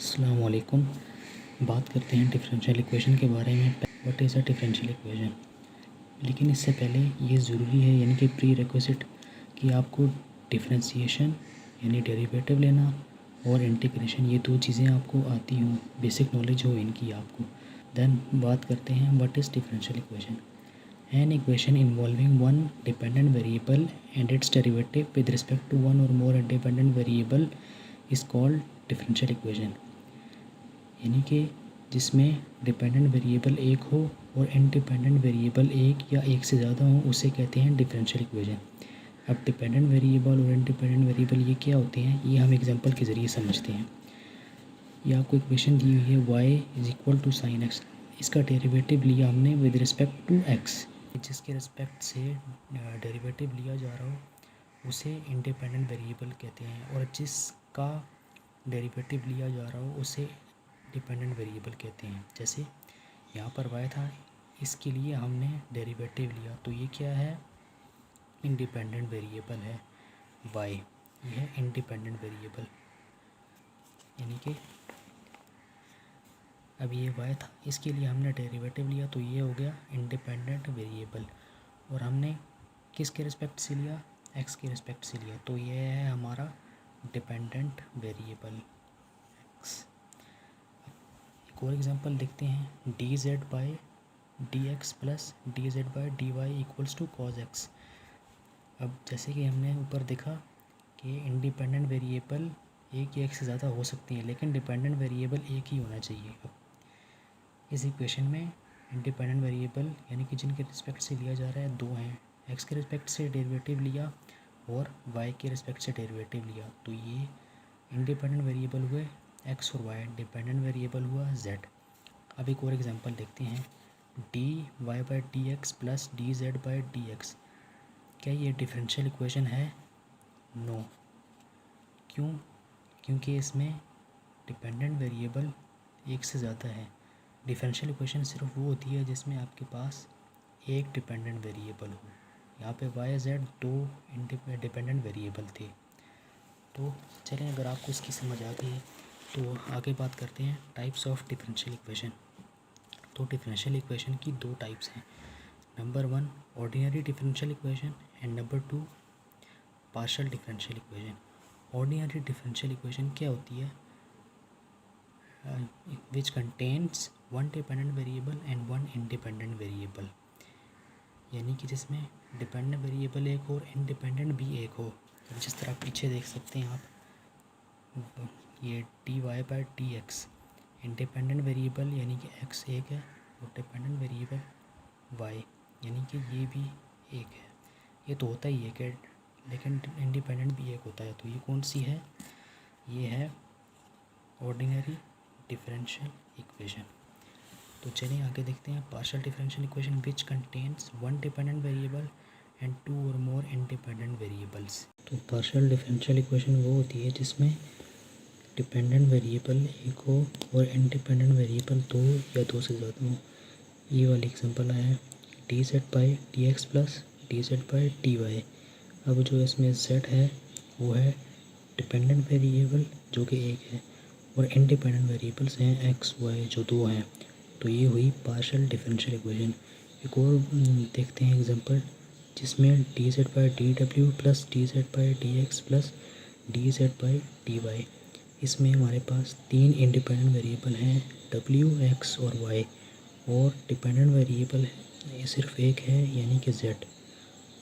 अस्सलाम वालेकुम। बात करते हैं डिफरेंशियल इक्वेशन के बारे में। What is a differential equation. लेकिन इससे पहले ये ज़रूरी है यानी कि प्री रिक्विजिट कि आपको डिफरेंशिएशन यानी डेरिवेटिव लेना और इंटीग्रेशन, ये दो चीज़ें आपको आती हों, बेसिक नॉलेज हो इनकी आपको। देन बात करते हैं what is differential equation. An equation involving one dependent variable and its derivative with respect to one और more independent variable is called differential equation. यानी कि जिसमें डिपेंडेंट वेरिएबल एक हो और इंडिपेंडेंट वेरिएबल एक या एक से ज़्यादा हो, उसे कहते हैं डिफरेंशियल इक्वेशन। अब डिपेंडेंट वेरिएबल और इंडिपेंडेंट वेरिएबल ये क्या होते हैं, ये हम एग्जांपल के ज़रिए समझते हैं। ये आपको इक्वेशन दी हुई है y is equal to sine x। इसका डेरिवेटिव लिया हमने विद रिस्पेक्ट टू x। जिसके रिस्पेक्ट से डेरिवेटिव लिया जा रहा हो उसे इंडिपेंडेंट वेरिएबल कहते हैं, और जिसका डेरिवेटिव लिया जा रहा हो उसे डिपेंडेंट वेरिएबल कहते हैं। जैसे यहाँ पर y था, इसके लिए हमने डेरिवेटिव लिया, तो ये क्या है, इंडिपेंडेंट वेरिएबल है y। ये है इंडिपेंडेंट वेरिएबल, यानी कि अब ये y था, इसके लिए हमने डेरिवेटिव लिया, तो ये हो गया इंडिपेंडेंट वेरिएबल। और हमने किसके रिस्पेक्ट से लिया, x के रिस्पेक्ट से लिया, तो ये है हमारा डिपेंडेंट वेरिएबल x। एक और एग्जांपल देखते हैं, d z by d x plus d z by d y equals to cos x. अब जैसे कि हमने ऊपर देखा कि इंडिपेंडेंट वेरिएबल एक या एक से ज़्यादा हो सकती हैं, लेकिन डिपेंडेंट वेरिएबल एक ही होना चाहिए। अब इस इक्वेशन में इंडिपेंडेंट वेरिएबल यानी कि जिनके रिस्पेक्ट से लिया जा रहा है दो हैं, एक्स के रिस्पेक्ट से डेरिवेटिव लिया और वाई के रिस्पेक्ट से डेरिवेटिव लिया, तो ये इंडिपेंडेंट वेरिएबल हुए एक्स और वाई, डिपेंडेंट वेरिएबल हुआ जेड। अब एक और एग्जांपल देखते हैं, d y by d x plus d z by d x. क्या ये डिफरेंशियल इक्वेशन है? नो। क्यों? क्योंकि इसमें डिपेंडेंट वेरिएबल एक से ज़्यादा है। डिफरेंशियल इक्वेशन सिर्फ वो होती है जिसमें आपके पास एक डिपेंडेंट वेरिएबल हो। यहाँ पे वाई जेड दो डिपेंडेंट वेरिएबल थे। तो चलें, अगर आपको इसकी समझ आ गई तो आगे बात करते हैं टाइप्स ऑफ डिफरेंशियल इक्वेशन। तो डिफरेंशियल इक्वेशन की दो टाइप्स हैं, number 1 ordinary differential equation and number 2 partial differential equation. Ordinary differential equation क्या होती है, विच contains one dependent variable and one independent variable, यानी कि जिसमें डिपेंडेंट वेरिएबल एक हो और इंडिपेंडेंट भी एक हो। जिस तरह पीछे देख सकते हैं आप, ये d y by d x, independent variable यानी कि x एक है और डिपेंडेंट वेरिएबल y यानी कि ये भी एक है। ये तो होता ही है कि लेकिन इंडिपेंडेंट भी एक होता है, तो ये कौन सी है, ये है ऑर्डिनरी डिफरेंशियल इक्वेशन। तो चलिए आगे देखते हैं partial differential equation which contains one dependent variable and two और मोर इंडिपेंडेंट वेरिएबल्स। तो पार्शियल डिफरेंशियल इक्वेशन वो होती है जिसमें डिपेंडेंट वेरिएबल एक हो और इंडिपेंडेंट वेरिएबल दो या दो से ज़्यादा हो। ये वाली एग्जांपल है d z by d x plus d z by d y. अब जो इसमें जेड है वो है डिपेंडेंट वेरिएबल जो कि एक है, और इंडिपेंडेंट वेरिएबल्स हैं एक्स वाई जो दो हैं। तो ये हुई पार्शियल डिफरेंशियल इक्वेशन। एक और देखते हैं एग्जांपल जिसमें डी जेड बाई डी डब्ल्यू plus d z by d x plus d z by d y. इसमें हमारे पास तीन इंडिपेंडेंट वेरिएबल हैं w, x और y, और डिपेंडेंट वेरिएबल ये सिर्फ एक है यानी कि z।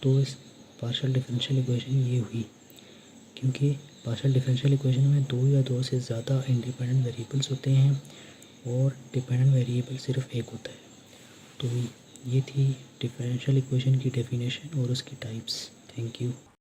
तो इस पार्शियल डिफरेंशियल इक्वेशन ये हुई, क्योंकि पार्शियल डिफरेंशियल इक्वेशन में दो या दो से ज़्यादा इंडिपेंडेंट वेरिएबल्स होते हैं और डिपेंडेंट वेरिएबल सिर्फ एक होता है। तो ये थी डिफरेंशियल इक्वेशन की डेफिनेशन और उसकी टाइप्स। Thank you.